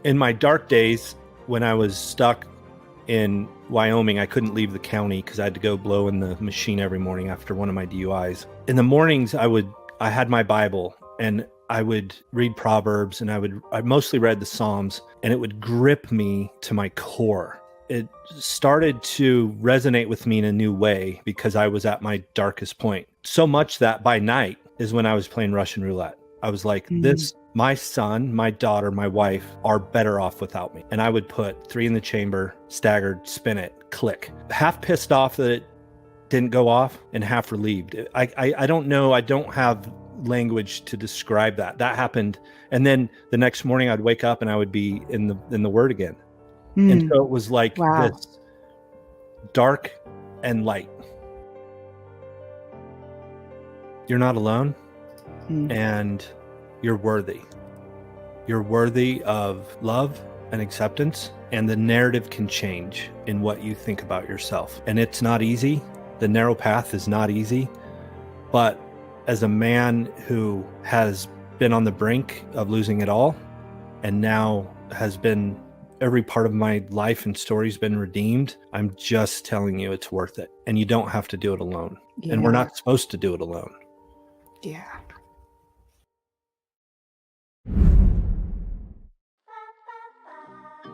In my dark days, when I was stuck in Wyoming, I couldn't leave the county because I had to go blow in the machine every morning after one of my DUIs. In the mornings, I had my Bible and I would read Proverbs, and I mostly read the Psalms, and it would grip me to my core. It started to resonate with me in a new way because I was at my darkest point. So much that by night is when I was playing Russian roulette. I was like, my son, my daughter, my wife are better off without me. And I would put 3 in the chamber, staggered, spin it, click. Half pissed off that it didn't go off and half relieved. I don't know. I don't have language to describe that. That happened. And then the next morning I'd wake up and I would be in the Word again. And so it was like this dark and light. You're not alone. And you're worthy. You're worthy of love and acceptance, and the narrative can change in what you think about yourself. And it's not easy. The narrow path is not easy. But as a man who has been on the brink of losing it all, and now has been every part of my life and story's been redeemed, I'm just telling you it's worth it. And you don't have to do it alone. Yeah. And we're not supposed to do it alone. Yeah.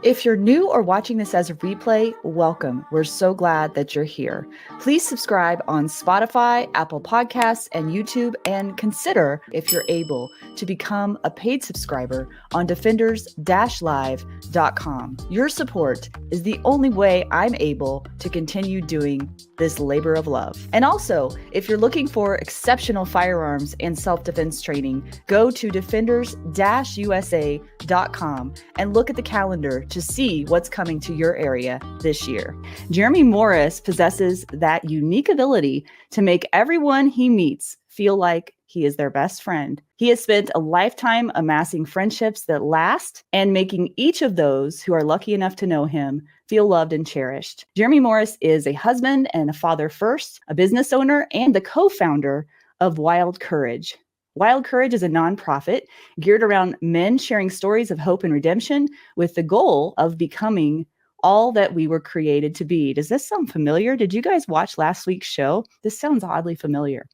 If you're new or watching this as a replay, welcome. We're so glad that you're here. Please subscribe on Spotify, Apple Podcasts, and YouTube, and consider, if you're able, to become a paid subscriber on defenders-live.com. Your support is the only way I'm able to continue doing this labor of love. And also, if you're looking for exceptional firearms and self-defense training, go to defenders-usa.com and look at the calendar to see what's coming to your area this year. Jeremy Morris possesses that unique ability to make everyone he meets feel like he is their best friend. He has spent a lifetime amassing friendships that last and making each of those who are lucky enough to know him feel loved and cherished. Jeremy Morris is a husband and a father first, a business owner, and the co-founder of Wild Courage. Wild Courage is a nonprofit geared around men sharing stories of hope and redemption with the goal of becoming all that we were created to be. Does this sound familiar? Did you guys watch last week's show? This sounds oddly familiar.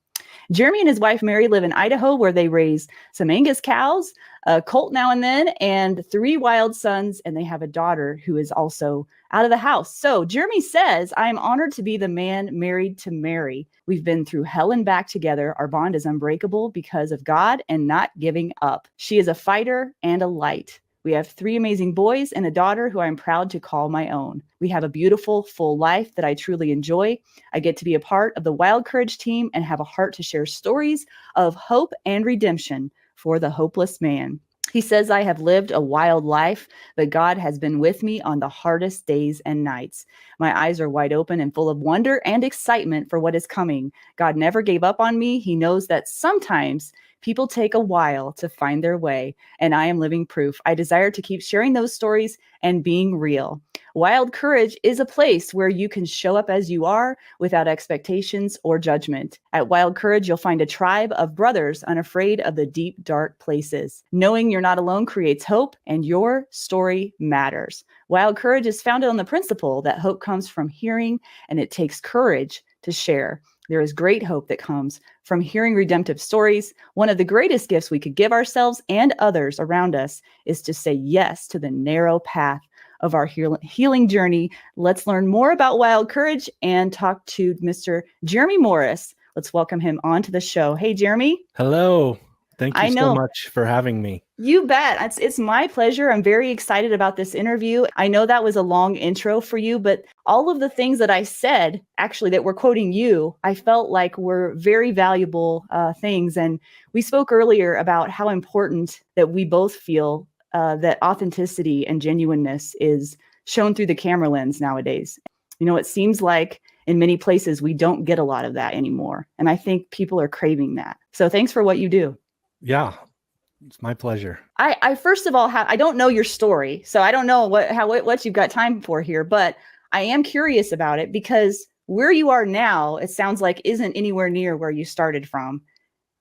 Jeremy and his wife, Mary, live in Idaho, where they raise some Angus cows, a colt now and then, and 3 wild sons, and they have a daughter who is also out of the house. So Jeremy says, I am honored to be the man married to Mary. We've been through hell and back together. Our bond is unbreakable because of God and not giving up. She is a fighter and a light. We have 3 amazing boys and a daughter who I'm proud to call my own. We have a beautiful, full life that I truly enjoy. I get to be a part of the Wild Courage team and have a heart to share stories of hope and redemption for the hopeless man. He says, I have lived a wild life, but God has been with me on the hardest days and nights. My eyes are wide open and full of wonder and excitement for what is coming. God never gave up on me. He knows that sometimes people take a while to find their way, and I am living proof. I desire to keep sharing those stories and being real. Wild Courage is a place where you can show up as you are without expectations or judgment. At Wild Courage, you'll find a tribe of brothers unafraid of the deep, dark places. Knowing you're not alone creates hope, and your story matters. Wild Courage is founded on the principle that hope comes from hearing, and it takes courage to share. There is great hope that comes from hearing redemptive stories. One of the greatest gifts we could give ourselves and others around us is to say yes to the narrow path of our healing journey. Let's learn more about Wild Courage and talk to Mr. Jeremy Morris. Let's welcome him onto the show. Hey, Jeremy. Hello. Thank you so much for having me. You bet. It's my pleasure. I'm very excited about this interview. I know that was a long intro for you, but all of the things that I said, actually, that we're quoting you, I felt like were very valuable things. And we spoke earlier about how important that we both feel that authenticity and genuineness is shown through the camera lens nowadays. You know, it seems like in many places we don't get a lot of that anymore. And I think people are craving that. So thanks for what you do. Yeah, it's my pleasure. I first of all, I don't know your story, so I don't know what you've got time for here, but I am curious about it because where you are now, it sounds like isn't anywhere near where you started from.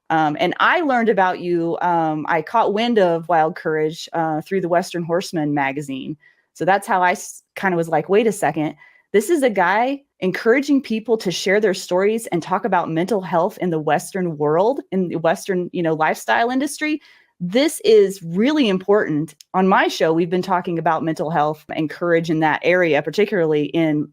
And I learned about you. I caught wind of Wild Courage through the Western Horseman magazine. So that's how I kind of was like, wait a second, this is a guy encouraging people to share their stories and talk about mental health in the Western world, in the Western, lifestyle industry. This is really important. On my show, we've been talking about mental health and courage in that area, particularly in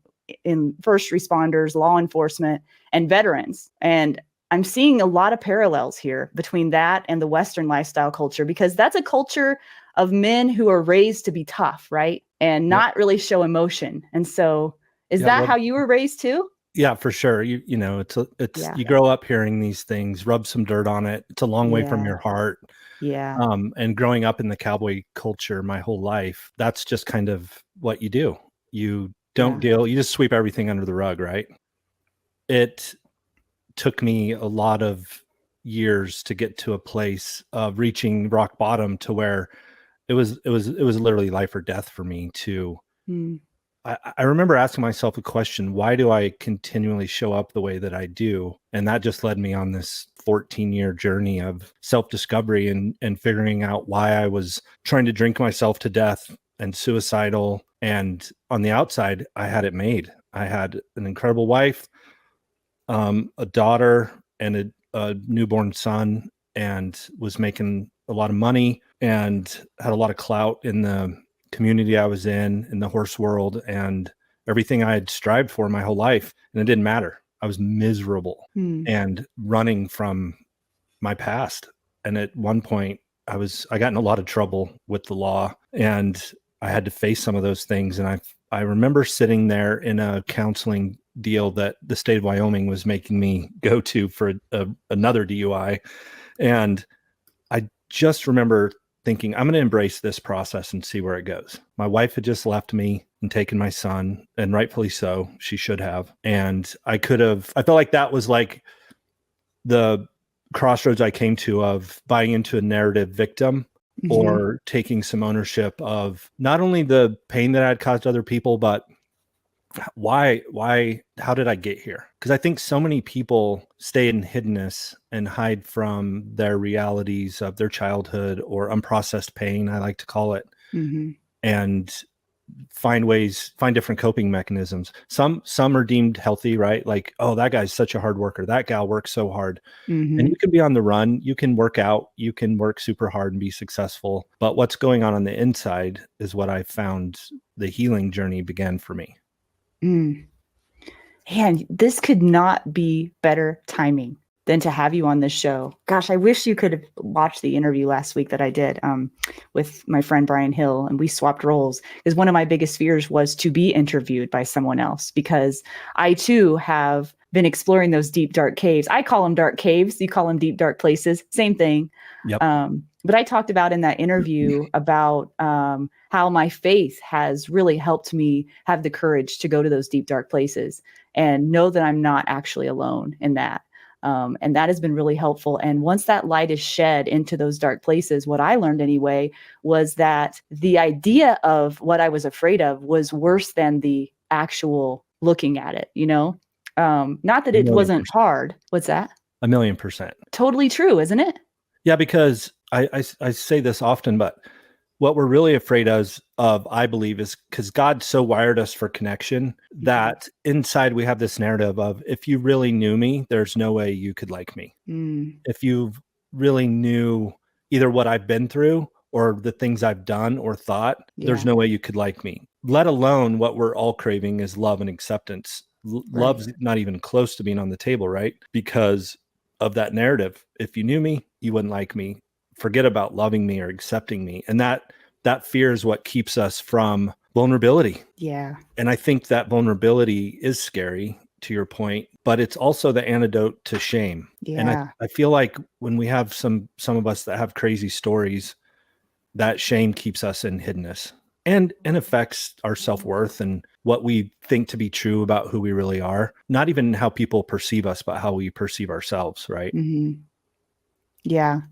first responders, law enforcement, and veterans. And I'm seeing a lot of parallels here between that and the Western lifestyle culture, because that's a culture of men who are raised to be tough, right? And not really show emotion. And so is that how you were raised too? Yeah, for sure. It's you grow up hearing these things, rub some dirt on it. It's a long way from your heart. Yeah. And growing up in the cowboy culture my whole life, that's just kind of what you do. You don't you just sweep everything under the rug, right? It took me a lot of years to get to a place of reaching rock bottom to where it was literally life or death for me to I remember asking myself a question, why do I continually show up the way that I do? And that just led me on this 14-year journey of self-discovery and figuring out why I was trying to drink myself to death and suicidal. And on the outside, I had it made. I had an incredible wife, a daughter, and a newborn son, and was making a lot of money and had a lot of clout in the community I was in the horse world, and everything I had strived for my whole life. And it didn't matter. I was miserable and running from my past. And at one point I got in a lot of trouble with the law, and I had to face some of those things. And I remember sitting there in a counseling deal that the state of Wyoming was making me go to for another DUI. And I just remember thinking, I'm going to embrace this process and see where it goes. My wife had just left me and taken my son, and rightfully so. She should have. And I felt like that was like the crossroads I came to of buying into a narrative victim or taking some ownership of not only the pain that I had caused other people, but how did I get here? Because I think so many people stay in hiddenness and hide from their realities of their childhood or unprocessed pain, I like to call it, and find different coping mechanisms. Some are deemed healthy, right? Like, oh, that guy's such a hard worker. That gal works so hard. And you can be on the run. You can work out. You can work super hard and be successful. But what's going on the inside is what I found the healing journey began for me. And this could not be better timing than to have you on this show. Gosh, I wish you could have watched the interview last week that I did with my friend Brian Hill, and we swapped roles, because one of my biggest fears was to be interviewed by someone else, because I too have been exploring those deep, dark caves. I call them dark caves. You call them deep, dark places. Same thing. Yep. But I talked about in that interview about how my faith has really helped me have the courage to go to those deep, dark places and know that I'm not actually alone in that. And that has been really helpful. And once that light is shed into those dark places, what I learned anyway, was that the idea of what I was afraid of was worse than the actual looking at it, not that it wasn't hard. What's that? 1,000,000%. Totally true, isn't it? Yeah, because I say this often, but what we're really afraid of, I believe, is because God so wired us for connection that inside we have this narrative of, if you really knew me, there's no way you could like me. If you really knew either what I've been through or the things I've done or thought, there's no way you could like me, let alone what we're all craving is love and acceptance. Love's not even close to being on the table, right? Because of that narrative. If you knew me, you wouldn't like me. Forget about loving me or accepting me. And that fear is what keeps us from vulnerability. Yeah. And I think that vulnerability is scary, to your point, but it's also the antidote to shame. Yeah. And I feel like when we have some of us that have crazy stories, that shame keeps us in hiddenness and affects our self-worth and what we think to be true about who we really are. Not even how people perceive us, but how we perceive ourselves, right? Yeah.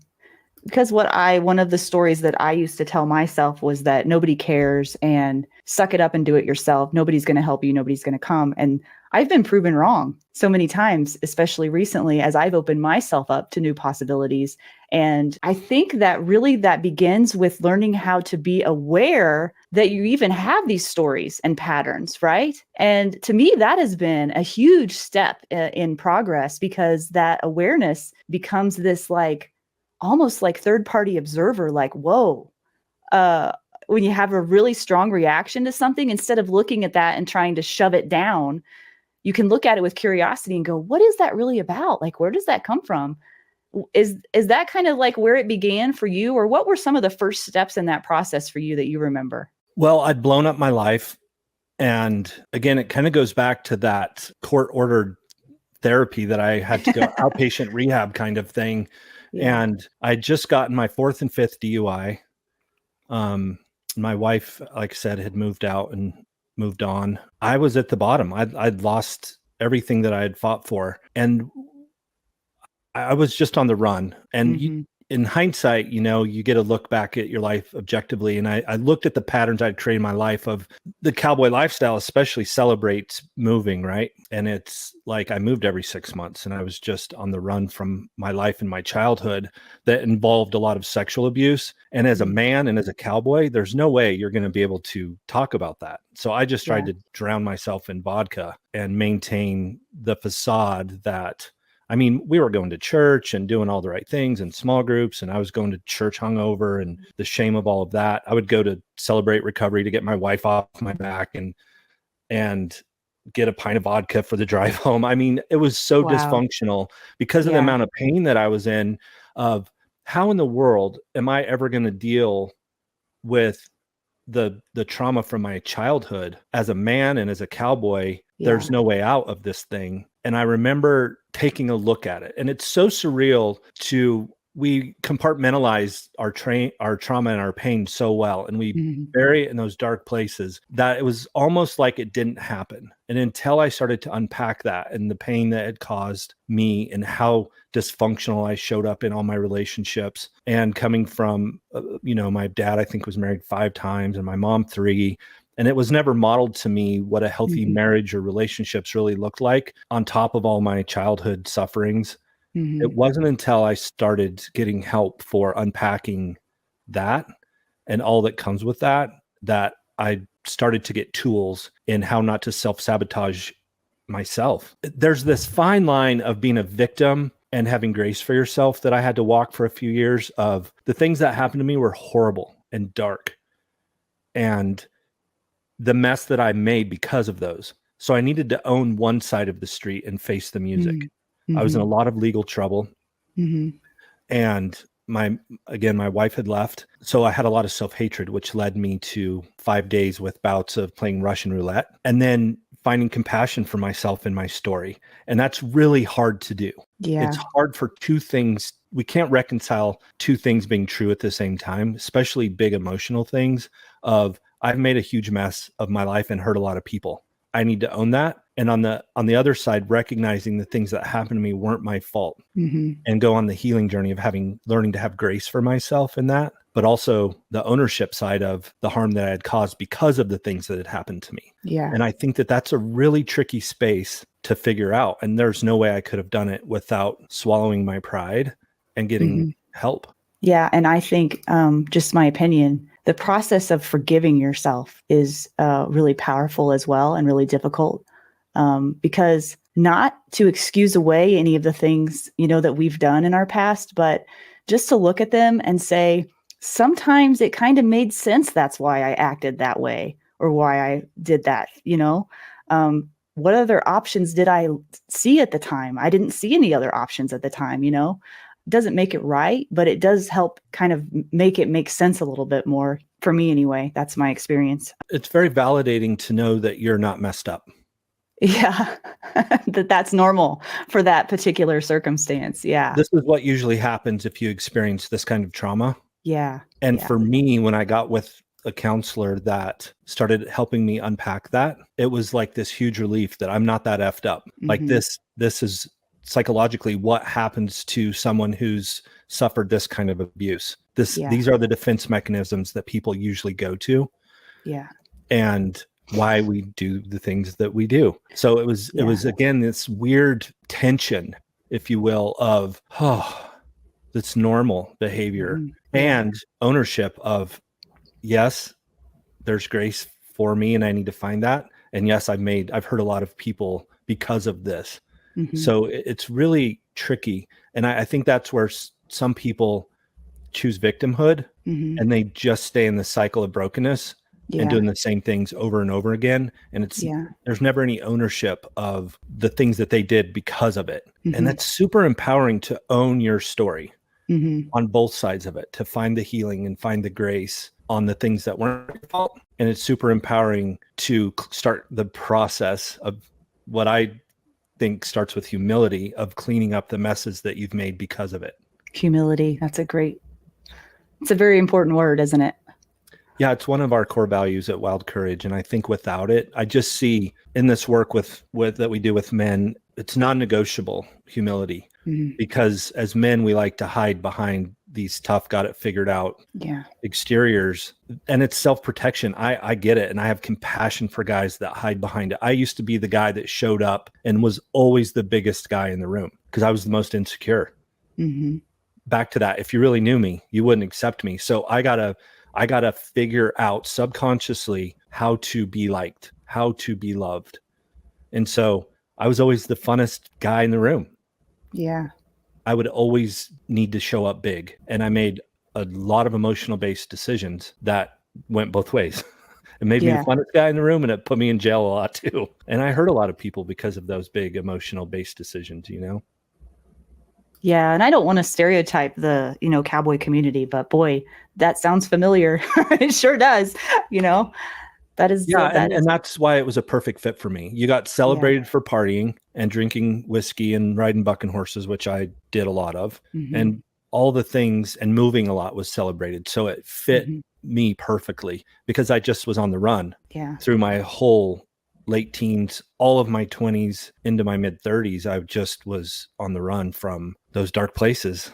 Because one of the stories that I used to tell myself was that nobody cares and suck it up and do it yourself. Nobody's going to help you. Nobody's going to come. And I've been proven wrong so many times, especially recently as I've opened myself up to new possibilities. And I think that really that begins with learning how to be aware that you even have these stories and patterns, right? And to me, that has been a huge step in progress, because that awareness becomes this like almost like third party observer, like, whoa, when you have a really strong reaction to something, instead of looking at that and trying to shove it down, you can look at it with curiosity and go, what is that really about? Like, where does that come from? Is that kind of like where it began for you, or what were some of the first steps in that process for you that you remember? Well, I'd blown up my life. And again, it kind of goes back to that court ordered therapy that I had to go outpatient rehab kind of thing. Yeah. And I'd just gotten my 4th and 5th DUI. My wife, like I said, had moved out and moved on. I was at the bottom. I'd lost everything that I had fought for. And I was just on the run. And in hindsight, you get to look back at your life objectively. And I looked at the patterns I'd created in my life of the cowboy lifestyle, especially celebrates moving, right? And it's like I moved every 6 months, and I was just on the run from my life and my childhood that involved a lot of sexual abuse. And as a man and as a cowboy, there's no way you're going to be able to talk about that. So I just tried to drown myself in vodka and maintain the facade that, I mean, we were going to church and doing all the right things in small groups, and I was going to church hungover, and the shame of all of that. I would go to Celebrate Recovery to get my wife off my back and get a pint of vodka for the drive home. I mean, it was so dysfunctional because of the amount of pain that I was in, of how in the world am I ever going to deal with the trauma from my childhood as a man and as a cowboy. There's no way out of this thing. And I remember taking a look at it, and it's so surreal we compartmentalize our trauma and our pain so well, and we bury it in those dark places that it was almost like it didn't happen. And until I started to unpack that and the pain that had caused me and how dysfunctional I showed up in all my relationships, and coming from, my dad, I think, was married 5 times and my mom 3. And it was never modeled to me what a healthy marriage or relationships really looked like, on top of all my childhood sufferings. It wasn't until I started getting help for unpacking that and all that comes with that I started to get tools in how not to self-sabotage myself. There's this fine line of being a victim and having grace for yourself that I had to walk for a few years. Of the things that happened to me were horrible and dark, and the mess that I made because of those. So I needed to own one side of the street and face the music. I was in a lot of legal trouble. And my wife had left. So I had a lot of self-hatred, which led me to 5 days with bouts of playing Russian roulette, and then finding compassion for myself in my story. And that's really hard to do. Yeah. It's hard for two things. We can't reconcile two things being true at the same time, especially big emotional things of, I've made a huge mess of my life and hurt a lot of people. I need to own that. And on the other side, recognizing the things that happened to me weren't my fault, and go on the healing journey of learning to have grace for myself in that, but also the ownership side of the harm that I had caused because of the things that had happened to me. Yeah. And I think that that's a really tricky space to figure out. And there's no way I could have done it without swallowing my pride and getting help. Yeah. And I think, just my opinion, the process of forgiving yourself is really powerful as well, and really difficult, because not to excuse away any of the things, that we've done in our past, but just to look at them and say, sometimes it kind of made sense. That's why I acted that way, or why I did that. What other options did I see at the time? I didn't see any other options at the time. Doesn't make it right, but it does help kind of make it make sense a little bit more, for me anyway. That's my experience. It's very validating to know that you're not messed up. Yeah. That's normal for that particular circumstance. Yeah. This is what usually happens if you experience this kind of trauma. Yeah. And for me, when I got with a counselor that started helping me unpack that, it was like this huge relief that I'm not that effed up. Like this is psychologically what happens to someone who's suffered this kind of abuse. These are the defense mechanisms that people usually go to. Yeah. And why we do the things that we do. So it was again, this weird tension, if you will, of, that's normal behavior and ownership of, yes, there's grace for me and I need to find that. And yes, I've hurt a lot of people because of this. So it's really tricky. And I think that's where some people choose victimhood and they just stay in the cycle of brokenness and doing the same things over and over again. And there's never any ownership of the things that they did because of it. And that's super empowering to own your story on both sides of it, to find the healing and find the grace on the things that weren't your fault. And it's super empowering to start the process of what I think starts with humility, of cleaning up the messes that you've made because of it. Humility. It's a very important word, isn't it? Yeah, it's one of our core values at Wild Courage. And I think without it, I just see in this work with that we do with men, it's non-negotiable humility, because as men, we like to hide behind these tough, got it figured out exteriors. And it's self-protection. I get it. And I have compassion for guys that hide behind it. I used to be the guy that showed up and was always the biggest guy in the room because I was the most insecure. Back to that. If you really knew me, you wouldn't accept me. So I gotta figure out subconsciously how to be liked, how to be loved. And so I was always the funnest guy in the room. Yeah. I would always need to show up big. And I made a lot of emotional based decisions that went both ways. It made me the funnest guy in the room, and it put me in jail a lot too. And I hurt a lot of people because of those big emotional based decisions, Yeah. And I don't want to stereotype the, cowboy community, but boy, that sounds familiar. It sure does. That is. And that's why it was a perfect fit for me. You got celebrated for partying and drinking whiskey and riding bucking horses, which I did a lot of, and all the things, and moving a lot was celebrated. So it fit me perfectly because I just was on the run through my whole late teens, all of my 20s into my mid 30s. I just was on the run from those dark places.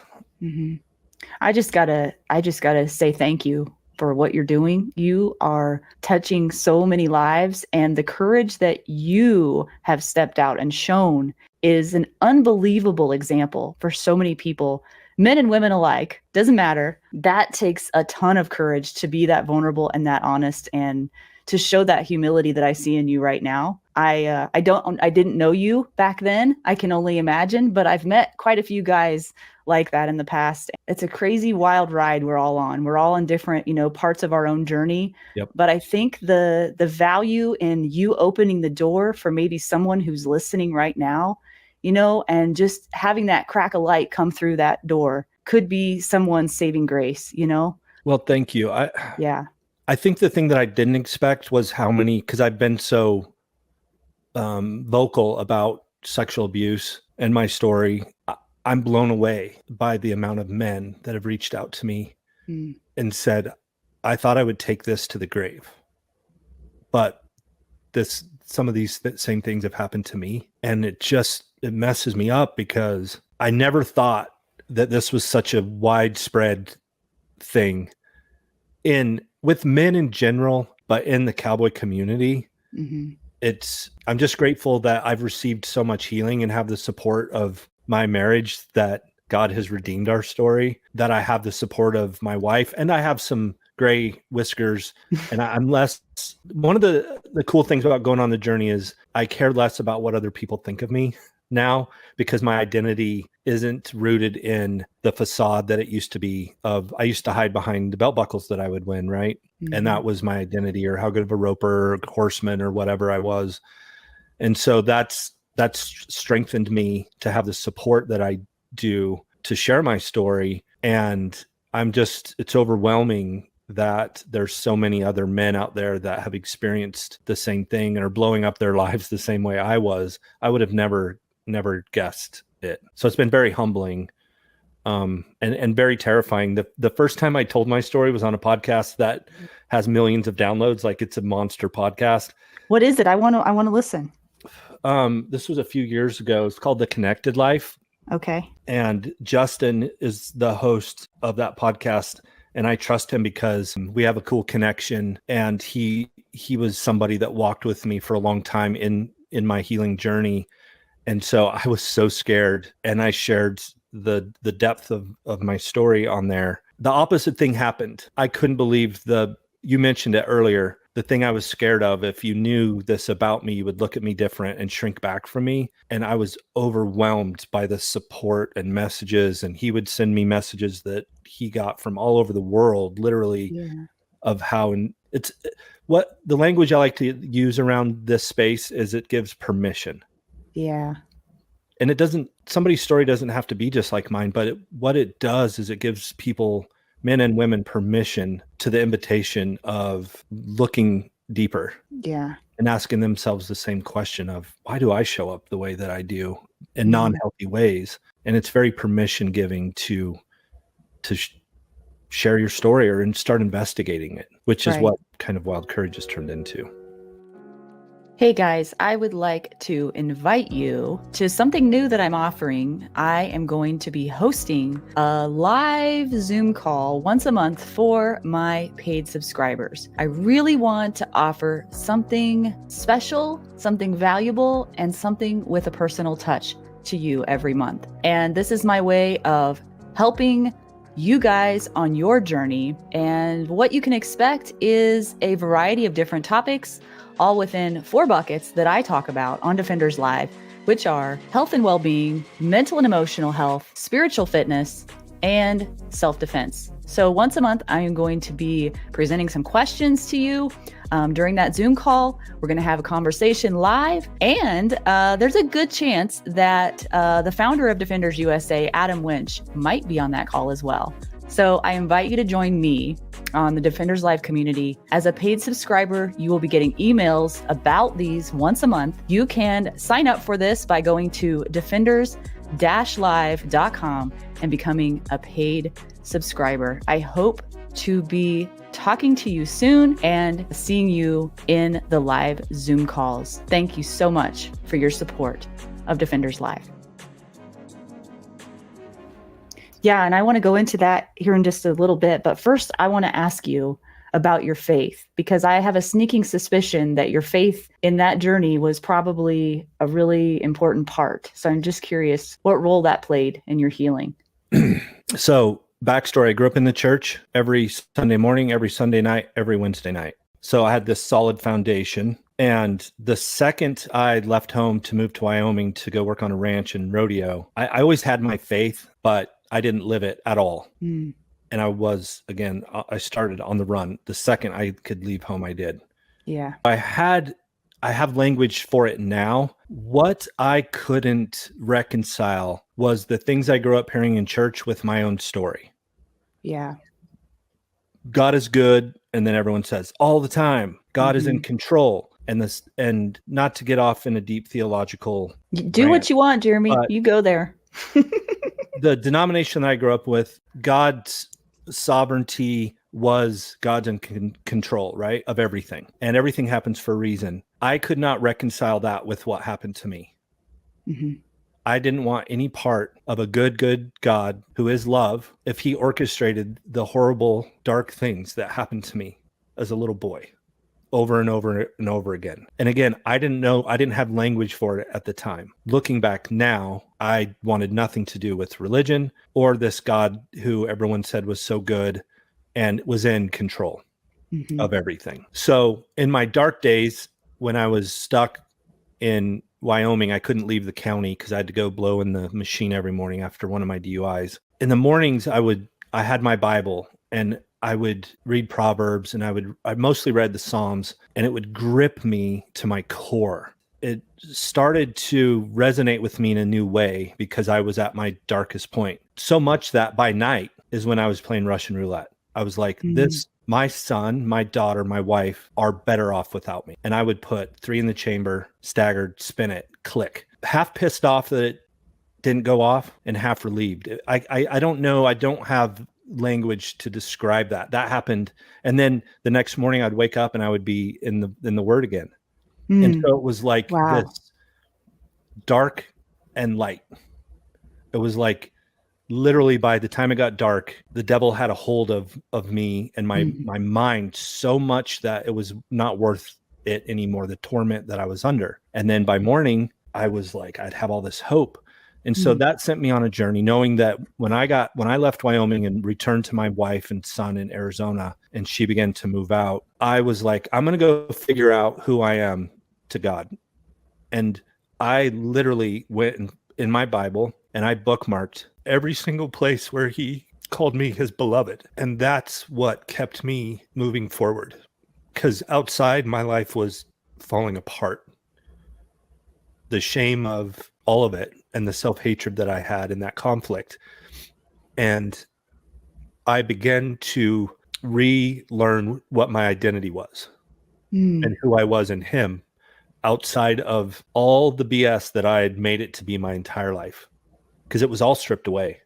I just gotta say thank you for what you're doing. You are touching so many lives, and the courage that you have stepped out and shown is an unbelievable example for so many people, men and women alike. Doesn't matter. That takes a ton of courage to be that vulnerable and that honest, and to show that humility that I see in you right now. I didn't know you back then. I can only imagine, but I've met quite a few guys like that in the past. It's a crazy, wild ride we're all on. We're all in different, parts of our own journey. Yep. But I think the value in you opening the door for maybe someone who's listening right now, and just having that crack of light come through that door could be someone's saving grace, Well, thank you. I think the thing that I didn't expect was how many, because I've been so vocal about sexual abuse and my story. I'm blown away by the amount of men that have reached out to me and said, I thought I would take this to the grave, but some of these same things have happened to me. And it messes me up because I never thought that this was such a widespread thing with men in general, but in the cowboy community. I'm just grateful that I've received so much healing and have the support of my marriage, that God has redeemed our story, that I have the support of my wife, and I have some gray whiskers, and I'm less. One of the cool things about going on the journey is I care less about what other people think of me now, because my identity isn't rooted in the facade that it used to be of. I used to hide behind the belt buckles that I would win, right? And that was my identity, or how good of a roper or horseman or whatever I was. And so that's strengthened me to have the support that I do to share my story. And it's overwhelming that there's so many other men out there that have experienced the same thing and are blowing up their lives the same way I was. I would have never guessed it. So it's been very humbling, and very terrifying. The first time I told my story was on a podcast that has millions of downloads. Like, it's a monster podcast. What is it? I want to listen. This was a few years ago. It's called The Connected Life. Okay. And Justin is the host of that podcast. And I trust him because we have a cool connection. And he was somebody that walked with me for a long time in my healing journey. And so I was so scared, and I shared the depth of my story on there. The opposite thing happened. I couldn't believe you mentioned it earlier, the thing I was scared of. If you knew this about me, you would look at me different and shrink back from me. And I was overwhelmed by the support and messages. And he would send me messages that he got from all over the world, literally, of how, and it's what the language I like to use around this space is it gives permission. Yeah. And somebody's story doesn't have to be just like mine, but what it does is it gives people, men and women, permission to the invitation of looking deeper. Yeah. And asking themselves the same question of, why do I show up the way that I do in non-healthy ways? And it's very permission giving to share your story and start investigating it, which is what kind of Wild Courage has turned into. Hey guys, I would like to invite you to something new that I'm offering. I am going to be hosting a live Zoom call once a month for my paid subscribers. I really want to offer something special, something valuable, and something with a personal touch to you every month. And this is my way of helping you guys on your journey. And what you can expect is a variety of different topics, all within 4 buckets that I talk about on Defenders Live, which are health and well-being, mental and emotional health, spiritual fitness, and self-defense. So once a month, I am going to be presenting some questions to you. During that Zoom call, we're going to have a conversation live, and there's a good chance that the founder of Defenders USA, Adam Winch, might be on that call as well. So I invite you to join me on the Defenders Live community. As a paid subscriber, you will be getting emails about these once a month. You can sign up for this by going to defenders-live.com and becoming a paid subscriber. I hope to be talking to you soon and seeing you in the live Zoom calls. Thank you so much for your support of Defenders Live. Yeah, and I want to go into that here in just a little bit. But first, I want to ask you about your faith, because I have a sneaking suspicion that your faith in that journey was probably a really important part. So I'm just curious what role that played in your healing. So, backstory, I grew up in the church every Sunday morning, every Sunday night, every Wednesday night. So I had this solid foundation. And the second I left home to move to Wyoming to go work on a ranch and rodeo, I always had my faith, but I didn't live it at all. And I started on the run. The second I could leave home, I did. Yeah. I have language for it now. What I couldn't reconcile was the things I grew up hearing in church with my own story. Yeah. God is good. And then everyone says all the time, God is in control. And not to get off in a deep theological do rant, what you want, Jeremy. You go there. The denomination that I grew up with, God's sovereignty was God's in control, right, of everything. And everything happens for a reason. I could not reconcile that with what happened to me. I didn't want any part of a good God who is love if he orchestrated the horrible, dark things that happened to me as a little boy over and over and over again. And again, I didn't have language for it at the time. Looking back now, I wanted nothing to do with religion or this God who everyone said was so good and was in control of everything. So in my dark days, when I was stuck in Wyoming, I couldn't leave the county because I had to go blow in the machine every morning after one of my DUIs. In the mornings, I had my Bible and I would read Proverbs, and I mostly read the Psalms, and it would grip me to my core. It started to resonate with me in a new way because I was at my darkest point. So much that by night is when I was playing Russian roulette. I was like, my son, my daughter, my wife are better off without me. And I would put 3 in the chamber, staggered, spin it, click. Half pissed off that it didn't go off and half relieved. I don't know. I don't have language to describe that. That happened. And then the next morning I'd wake up and I would be in the Word again. And so it was like this dark and light. It was like literally by the time it got dark, the devil had a hold of me and my mind so much that it was not worth it anymore, the torment that I was under. And then by morning, I was like, I'd have all this hope. And so that sent me on a journey, knowing that when I left Wyoming and returned to my wife and son in Arizona, and she began to move out, I was like, I'm going to go figure out who I am to God. And I literally went in my Bible and I bookmarked every single place where he called me his beloved. And that's what kept me moving forward. Because outside, my life was falling apart. The shame of all of it and the self-hatred that I had in that conflict. And I began to relearn what my identity was and who I was in him, outside of all the BS that I had made it to be my entire life. Because it was all stripped away.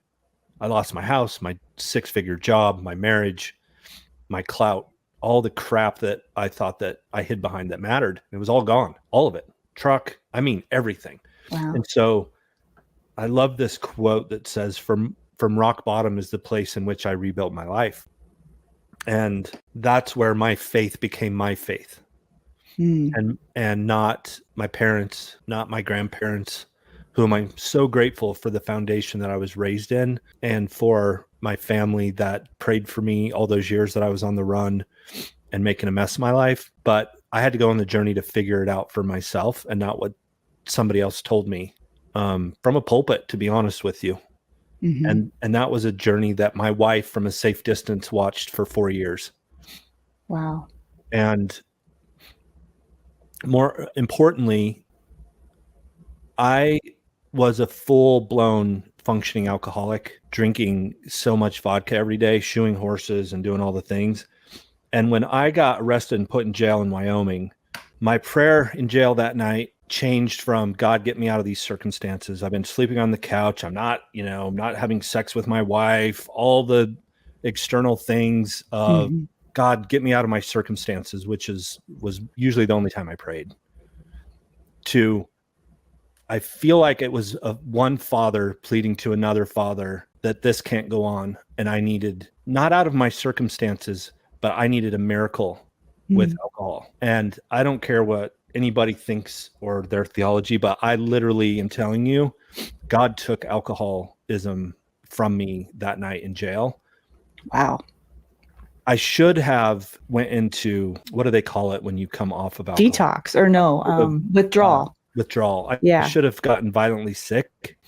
I lost my house, my 6-figure job, my marriage, my clout, all the crap that I thought that I hid behind that mattered. It was all gone, all of it. Truck, I mean, everything. Wow. And so I love this quote that says, from rock bottom is the place in which I rebuilt my life. And that's where my faith became my faith. And not my parents, not my grandparents, whom I'm so grateful for the foundation that I was raised in, and for my family that prayed for me all those years that I was on the run and making a mess of my life. But I had to go on the journey to figure it out for myself, and not what somebody else told me from a pulpit, to be honest with you. And that was a journey that my wife from a safe distance watched for 4 years. Wow. And more importantly, I was a full-blown functioning alcoholic, drinking so much vodka every day, shoeing horses and doing all the things. And when I got arrested and put in jail in Wyoming, my prayer in jail that night changed from, God, get me out of these circumstances. I've been sleeping on the couch. I'm not having sex with my wife, all the external things of God, get me out of my circumstances, which was usually the only time I prayed. To, I feel like it was one father pleading to another father that this can't go on. And I needed, not out of my circumstances, but I needed a miracle with alcohol. And I don't care what anybody thinks or their theology, but I literally am telling you, God took alcoholism from me that night in jail. Wow. I should have went into, what do they call it when you come off of alcohol? Detox or no, withdrawal. Withdrawal. I should have gotten violently sick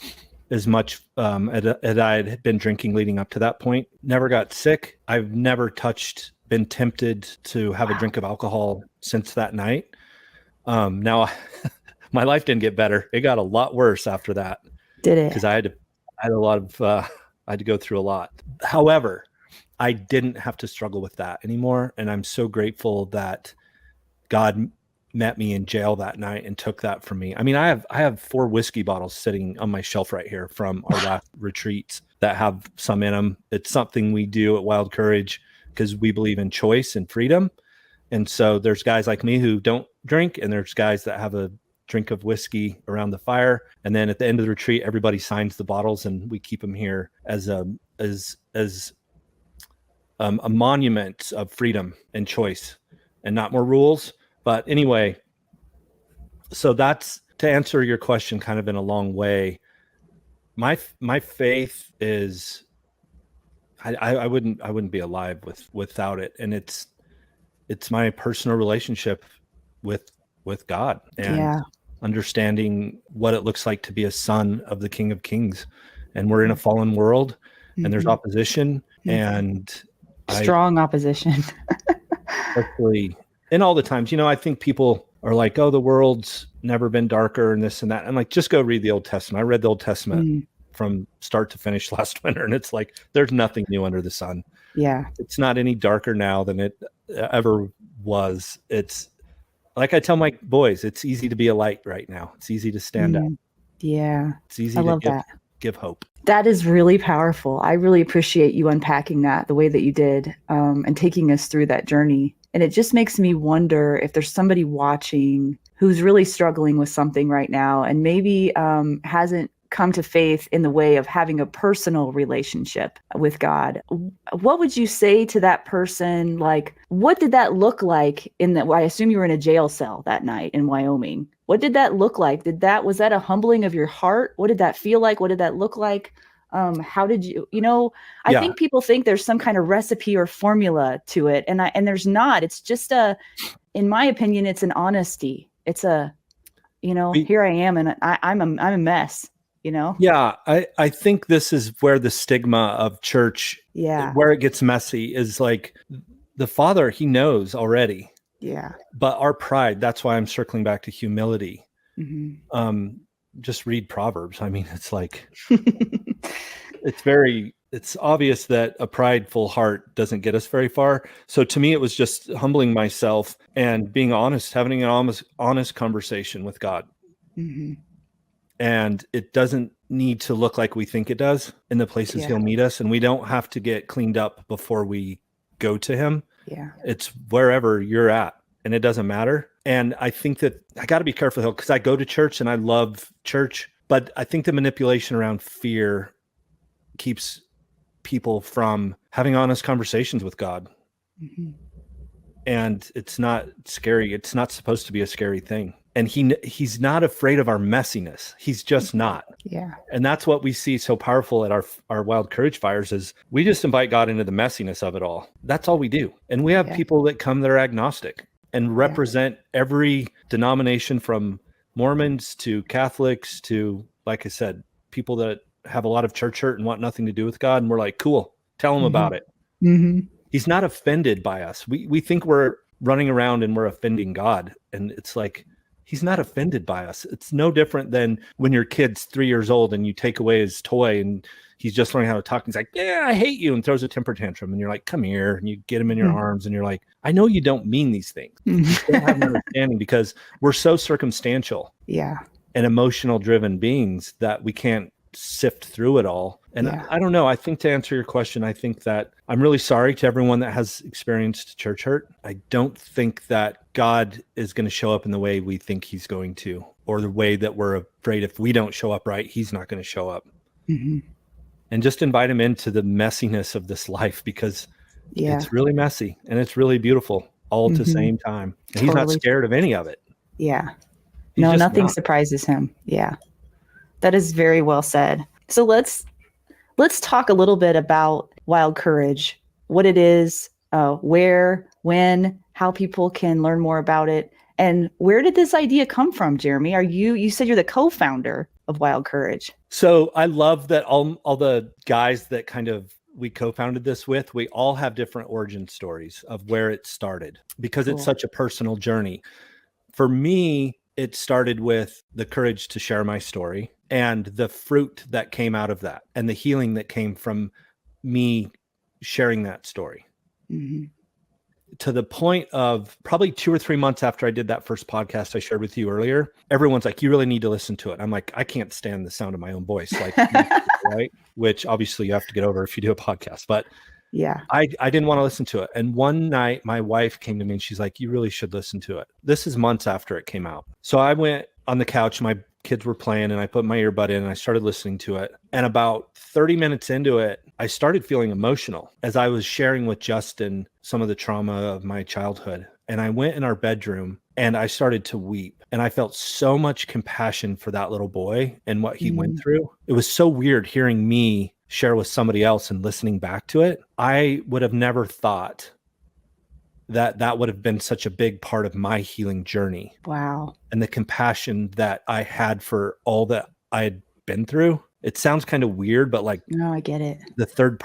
as much as I had been drinking leading up to that point. Never got sick. I've never been tempted to have a drink of alcohol since that night. Now, my life didn't get better. It got a lot worse after that. Did it? Because I had to go through a lot. However, I didn't have to struggle with that anymore. And I'm so grateful that God met me in jail that night and took that from me. I mean, I have 4 whiskey bottles sitting on my shelf right here from our last retreats that have some in them. It's something we do at Wild Courage because we believe in choice and freedom. And so there's guys like me who don't drink, and there's guys that have a drink of whiskey around the fire. And then at the end of the retreat, everybody signs the bottles, and we keep them here as a monument of freedom and choice, and not more rules. But anyway, so that's to answer your question kind of in a long way. My faith is, I wouldn't be alive without it. And it's my personal relationship with God, and understanding what it looks like to be a son of the King of Kings. And we're in a fallen world, and there's opposition, and strong opposition. Especially in all the times, I think people are like, oh, the world's never been darker and this and that. I'm like, just go read the Old Testament. I read the Old Testament from start to finish last winter, and it's like, there's nothing new under the sun. Yeah. It's not any darker now than it ever was. It's like I tell my boys, it's easy to be a light right now. It's easy to stand out. Yeah. It's easy to give hope. That is really powerful. I really appreciate you unpacking that the way that you did, and taking us through that journey. And it just makes me wonder if there's somebody watching who's really struggling with something right now and maybe hasn't come to faith in the way of having a personal relationship with God. What would you say to that person? Like, what did that look like I assume you were in a jail cell that night in Wyoming. What did that look like? Was that a humbling of your heart? What did that feel like? What did that look like? How did you, I think people think there's some kind of recipe or formula to it. And there's not. It's just in my opinion, it's an honesty. It's here I am and I'm a mess. Yeah, I think this is where the stigma of church, where it gets messy, is like the Father, he knows already. Yeah. But our pride, that's why I'm circling back to humility. Mm-hmm. Just read Proverbs. I mean, it's like, it's obvious that a prideful heart doesn't get us very far. So to me, it was just humbling myself and being honest, having an honest conversation with God. Mm-hmm. And it doesn't need to look like we think it does in the places he'll meet us. And we don't have to get cleaned up before we go to him. Yeah. It's wherever you're at and it doesn't matter. And I think that I got to be careful because I go to church and I love church, but I think the manipulation around fear keeps people from having honest conversations with God. Mm-hmm. And it's not scary. It's not supposed to be a scary thing. And he's not afraid of our messiness. He's just not. Yeah. And that's what we see so powerful at our Wild Courage Fires is we just invite God into the messiness of it all. That's all we do. And we have people that come that are agnostic and represent every denomination from Mormons to Catholics to, like I said, people that have a lot of church hurt and want nothing to do with God. And we're like, cool, tell him about it. Mm-hmm. He's not offended by us. We think we're running around and we're offending God. And it's like, he's not offended by us. It's no different than when your kid's 3 years old and you take away his toy and he's just learning how to talk. He's like, yeah, I hate you, and throws a temper tantrum. And you're like, come here. And you get him in your arms and you're like, I know you don't mean these things. You don't have an understanding because we're so circumstantial and emotional driven beings that we can't sift through it all. And I don't know. I think to answer your question, I think that I'm really sorry to everyone that has experienced church hurt. I don't think that God is going to show up in the way we think he's going to, or the way that we're afraid if we don't show up right, he's not going to show up. Mm-hmm. And just invite him into the messiness of this life because it's really messy and it's really beautiful all at the same time. And he's not scared of any of it. Yeah. Nothing surprises him. Yeah. That is very well said. So let's talk a little bit about Wild Courage, what it is, where, when, how people can learn more about it. And where did this idea come from, Jeremy? You said you're the co-founder of Wild Courage. So I love that all the guys that we co-founded this with, we all have different origin stories of where it started because it's such a personal journey. For me, it started with the courage to share my story and the fruit that came out of that and the healing that came from me sharing that story. Mm-hmm. To the point of probably 2 or 3 months after I did that first podcast I shared with you earlier, everyone's like, you really need to listen to it. I'm like, I can't stand the sound of my own voice, like, right? Which obviously you have to get over if you do a podcast, but I didn't want to listen to it. And one night my wife came to me and she's like, you really should listen to it. This is months after it came out. So I went on the couch, my kids were playing and I put my earbud in and I started listening to it. And about 30 minutes into it, I started feeling emotional as I was sharing with Justin some of the trauma of my childhood. And I went in our bedroom and I started to weep. And I felt so much compassion for that little boy and what he went through. It was so weird hearing me share with somebody else and listening back to it. I would have never thought that would have been such a big part of my healing journey. Wow. And the compassion that I had for all that I had been through. It sounds kind of weird, but like, no, I get it. The third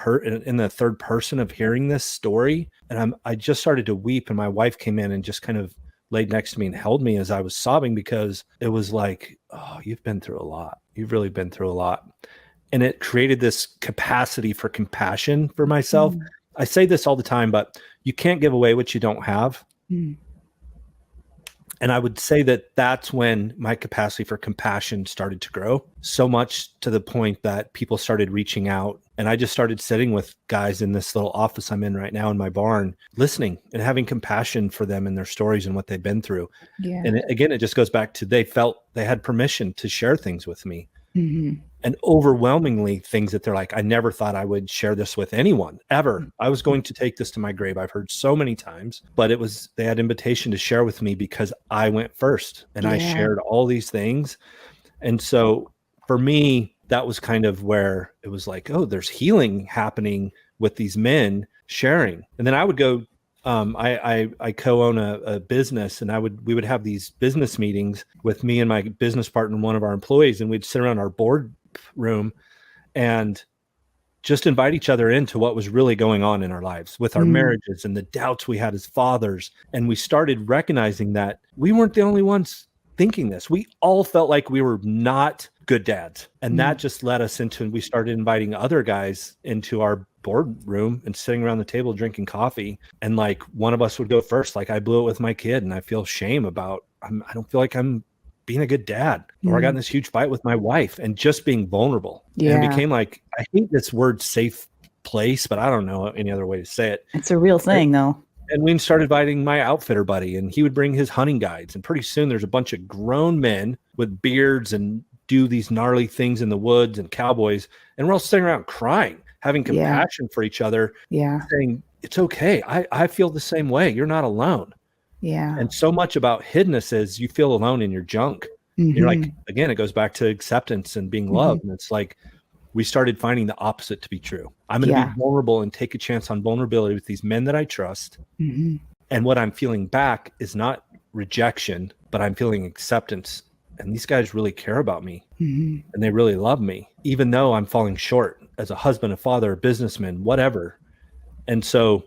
person of hearing this story. And I just started to weep and my wife came in and just kind of laid next to me and held me as I was sobbing because it was like, oh, you've been through a lot. You've really been through a lot. And it created this capacity for compassion for myself. I say this all the time, but you can't give away what you don't have. And I would say that that's when my capacity for compassion started to grow so much to the point that people started reaching out And I just started sitting with guys in this little office I'm in right now in my barn, listening and having compassion for them and their stories and what they've been through. Yeah. And again, it just goes back to they felt they had permission to share things with me. Mm-hmm. And overwhelmingly things that they're like, I never thought I would share this with anyone ever. I was going to take this to my grave. I've heard so many times, but they had invitation to share with me because I went first and I shared all these things. And so for me, that was kind of where it was like, oh, there's healing happening with these men sharing. And then I would go, I co-own a business, and we would have these business meetings with me and my business partner and one of our employees, and we'd sit around our board room and just invite each other into what was really going on in our lives with our marriages and the doubts we had as fathers. And we started recognizing that we weren't the only ones thinking this. We all felt like we were not good dads. And that just led us into, we started inviting other guys into our boardroom and sitting around the table drinking coffee. And like one of us would go first, like I blew it with my kid and I feel shame about, I don't feel like I'm being a good dad, or I got in this huge fight with my wife, and just being vulnerable. Yeah. And it became like, I hate this word safe place, but I don't know any other way to say it. It's a real thing though. And we started inviting my outfitter buddy, and he would bring his hunting guides. And pretty soon there's a bunch of grown men with beards and do these gnarly things in the woods and cowboys. And we're all sitting around crying, having compassion for each other, saying, it's okay. I feel the same way. You're not alone. Yeah. And so much about hiddenness is you feel alone in your junk. You're like, again, it goes back to acceptance and being loved. And it's like, we started finding the opposite to be true. I'm going to be vulnerable and take a chance on vulnerability with these men that I trust. And what I'm feeling back is not rejection, but I'm feeling acceptance. And these guys really care about me and they really love me, even though I'm falling short as a husband, a father, a businessman, whatever. And so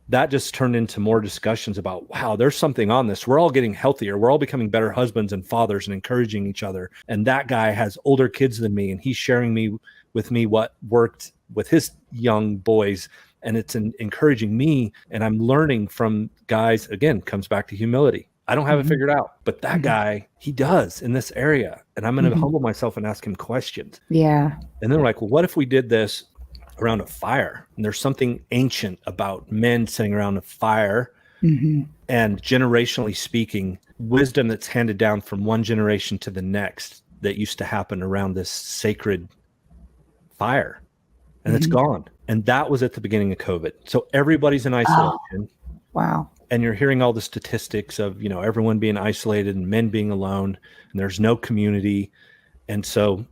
that just turned into more discussions about, wow, there's something on this. We're all getting healthier. We're all becoming better husbands and fathers and encouraging each other. And that guy has older kids than me, and he's sharing with me what worked with his young boys. And it's encouraging me. And I'm learning from guys, again, comes back to humility. I don't have it figured out, but that guy, he does in this area. And I'm going to humble myself and ask him questions. Yeah. And they're like, well, what if we did this around a fire? And there's something ancient about men sitting around a fire and generationally speaking, wisdom that's handed down from one generation to the next that used to happen around this sacred fire. And it's gone. And that was at the beginning of COVID. So everybody's in isolation. Oh, wow. And you're hearing all the statistics of, everyone being isolated and men being alone, and there's no community. And so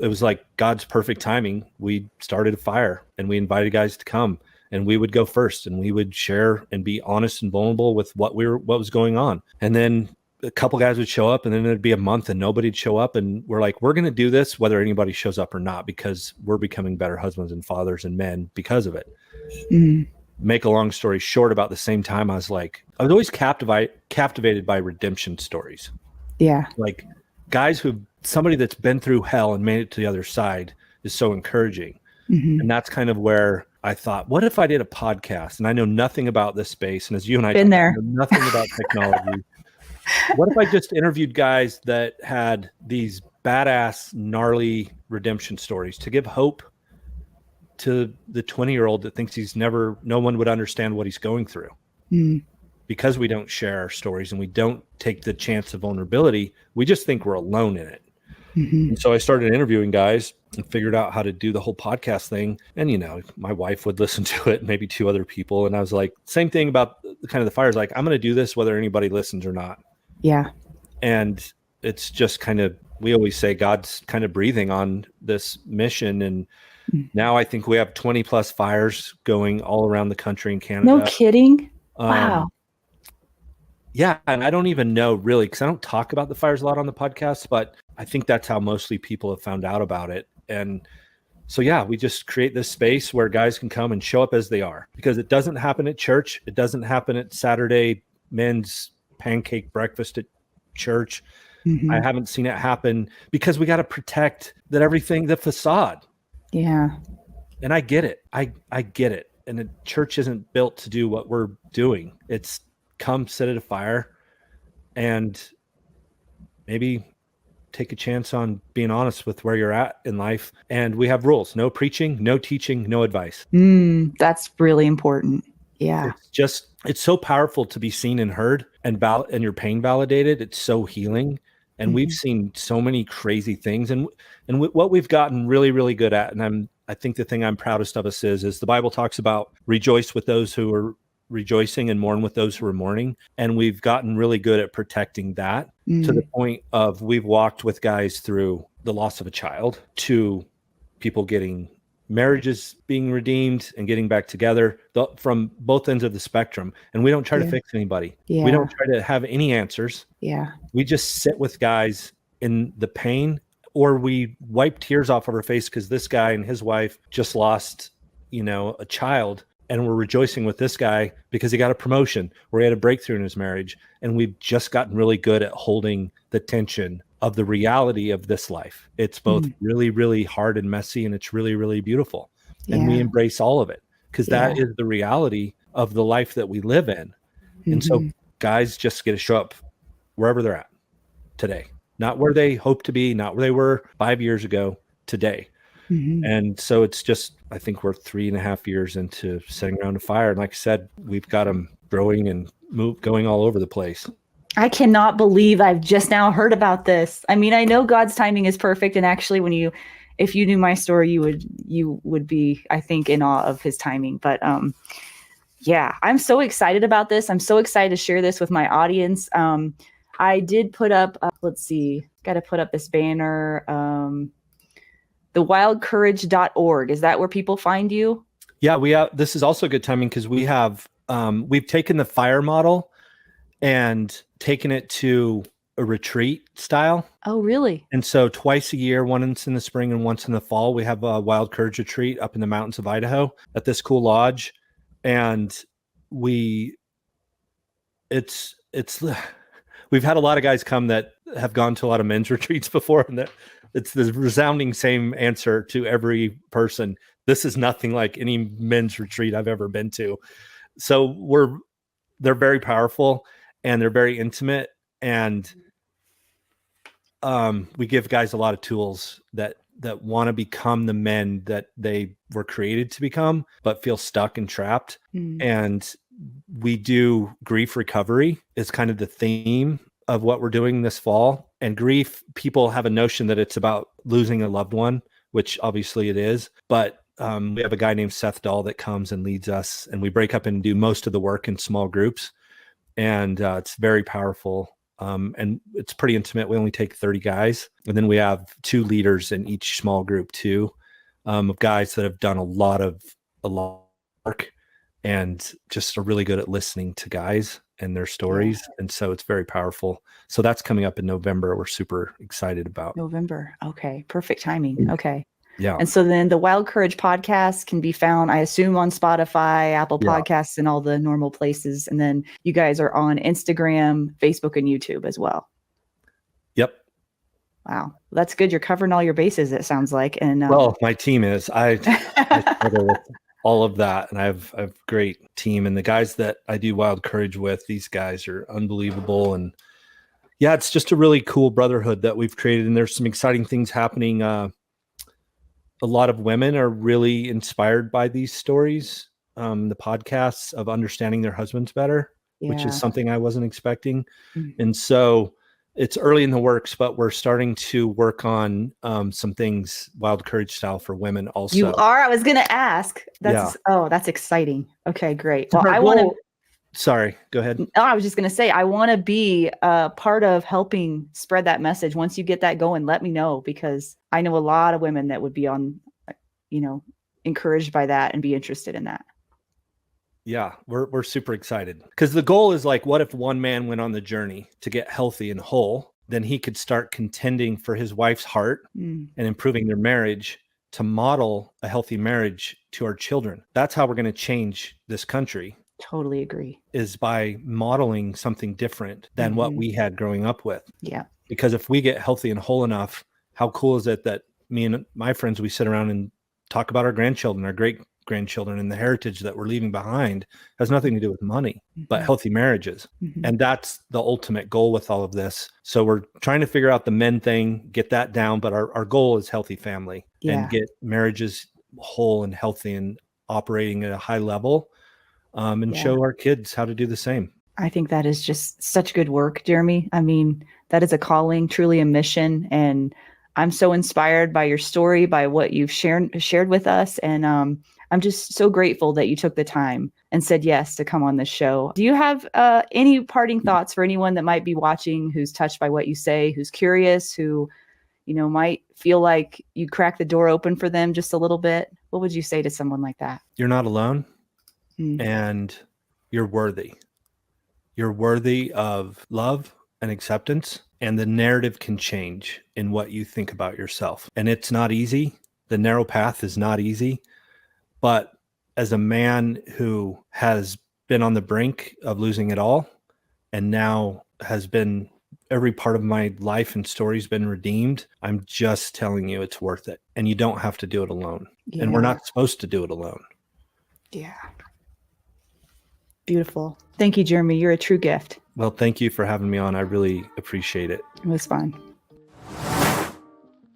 it was like God's perfect timing. We started a fire and we invited guys to come, and we would go first and we would share and be honest and vulnerable with what was going on. And then a couple guys would show up, and then it'd be a month and nobody'd show up. And we're like, we're going to do this whether anybody shows up or not, because we're becoming better husbands and fathers and men because of it. Make a long story short, about the same time, I was always captivated by redemption stories. Yeah. Like guys somebody that's been through hell and made it to the other side is so encouraging. And that's kind of where I thought, what if I did a podcast? And I know nothing about this space. And as you and I know nothing about technology. What if I just interviewed guys that had these badass, gnarly redemption stories to give hope to the 20-year-old that thinks no one would understand what he's going through. Because we don't share our stories and we don't take the chance of vulnerability, we just think we're alone in it. And so I started interviewing guys and figured out how to do the whole podcast thing. And, my wife would listen to it, maybe two other people. And I was like, same thing about kind of the fires. Like, I'm going to do this whether anybody listens or not. Yeah. And it's just kind of, we always say God's kind of breathing on this mission. And now I think we have 20 plus fires going all around the country in Canada. No kidding. Wow. Yeah. And I don't even know really, because I don't talk about the fires a lot on the podcast, but I think that's how mostly people have found out about it. And so, yeah, we just create this space where guys can come and show up as they are, because it doesn't happen at church. It doesn't happen at Saturday men's pancake breakfast at church. I haven't seen it happen because we got to protect the facade. Yeah. And I get it. I get it. And the church isn't built to do what we're doing. It's come sit at a fire and maybe take a chance on being honest with where you're at in life. And we have rules: no preaching, no teaching, no advice. That's really important. Yeah. It's so powerful to be seen and heard and your pain validated. It's so healing. And we've seen so many crazy things. And what we've gotten really, really good at, and I think the thing I'm proudest of us is the Bible talks about rejoice with those who are rejoicing and mourn with those who are mourning. And we've gotten really good at protecting that to the point of we've walked with guys through the loss of a child, to people getting marriages being redeemed and getting back together, from both ends of the spectrum. And we don't try to fix anybody. Yeah. We don't try to have any answers. Yeah. We just sit with guys in the pain, or we wipe tears off of our face because this guy and his wife just lost, a child. And we're rejoicing with this guy because he got a promotion, or he had a breakthrough in his marriage. And we've just gotten really good at holding the tension of the reality of this life. It's both really, really hard and messy, and it's really, really beautiful. And we embrace all of it because that is the reality of the life that we live in. And so guys just get to show up wherever they're at today, not where they hope to be, not where they were 5 years ago, today. And so it's just, I think we're 3.5 years into setting around a fire. And like I said, we've got them growing and going all over the place. I cannot believe I've just now heard about this. I mean, I know God's timing is perfect. And actually, if you knew my story, you would be, I think, in awe of his timing. But yeah, I'm so excited about this. I'm so excited to share this with my audience. I did put up, let's see, got to put up this banner, thewildcourage.org. Is that where people find you? Yeah, this is also good timing because we've taken the fire model and taken it to a retreat style. Oh, really? And so twice a year, once in the spring and once in the fall, we have a Wild Courage retreat up in the mountains of Idaho at this cool lodge. And we've had a lot of guys come that have gone to a lot of men's retreats before, and it's the resounding same answer to every person: this is nothing like any men's retreat I've ever been to. So they're very powerful and they're very intimate, and we give guys a lot of tools that want to become the men that they were created to become, but feel stuck and trapped. And we do grief recovery is kind of the theme of what we're doing this fall. And grief, people have a notion that it's about losing a loved one, which obviously it is. But we have a guy named Seth Dahl that comes and leads us, and we break up and do most of the work in small groups. And it's very powerful. And it's pretty intimate. We only take 30 guys. And then we have 2 leaders in each small group too, of guys that have done a lot of work and just are really good at listening to guys and their stories. And so it's very powerful. So that's coming up in November. We're super excited about November. Okay. Perfect timing. Okay. Yeah. And so then the Wild Courage podcast can be found, I assume, on Spotify, Apple Podcasts, and all the normal places. And then you guys are on Instagram, Facebook, and YouTube as well. Yep. Wow. That's good. You're covering all your bases, it sounds like. And well, my team is. I struggle with all of that. And I have a great team. And the guys that I do Wild Courage with, these guys are unbelievable. And yeah, it's just a really cool brotherhood that we've created. And there's some exciting things happening. A lot of women are really inspired by these stories, the podcasts of understanding their husbands better, which is something I wasn't expecting. And so it's early in the works, but we're starting to work on some things Wild Courage style for women also. You are? I was going to ask. That's exciting. Okay, great. Well, I want to... Sorry, go ahead. Oh, I was just going to say, I want to be a part of helping spread that message. Once you get that going, let me know, because I know a lot of women that would be encouraged by that and be interested in that. Yeah, we're super excited because the goal is like, what if one man went on the journey to get healthy and whole? Then he could start contending for his wife's heart and improving their marriage to model a healthy marriage to our children. That's how we're going to change this country. Totally agree. Is by modeling something different than what we had growing up with. Yeah. Because if we get healthy and whole enough, how cool is it that me and my friends, we sit around and talk about our grandchildren, our great grandchildren, and the heritage that we're leaving behind has nothing to do with money, but Mhm. healthy marriages. Mhm. And that's the ultimate goal with all of this. So we're trying to figure out the men thing, get that down, but our goal is healthy family and get marriages whole and healthy and operating at a high level, and show our kids how to do the same. I think that is just such good work, Jeremy. I mean, that is a calling, truly a mission. And I'm so inspired by your story, by what you've shared with us. And I'm just so grateful that you took the time and said yes to come on this show. Do you have any parting thoughts for anyone that might be watching, who's touched by what you say, who's curious, who, might feel like you crack the door open for them just a little bit? What would you say to someone like that? You're not alone, Mm. and you're worthy. You're worthy of love and acceptance, and the narrative can change in what you think about yourself. And it's not easy. The narrow path is not easy. But as a man who has been on the brink of losing it all, and now has been, every part of my life and story's been redeemed, I'm just telling you it's worth it. And you don't have to do it alone. And we're not supposed to do it alone. Yeah. Beautiful. Thank you, Jeremy. You're a true gift. Well, thank you for having me on. I really appreciate it. It was fun.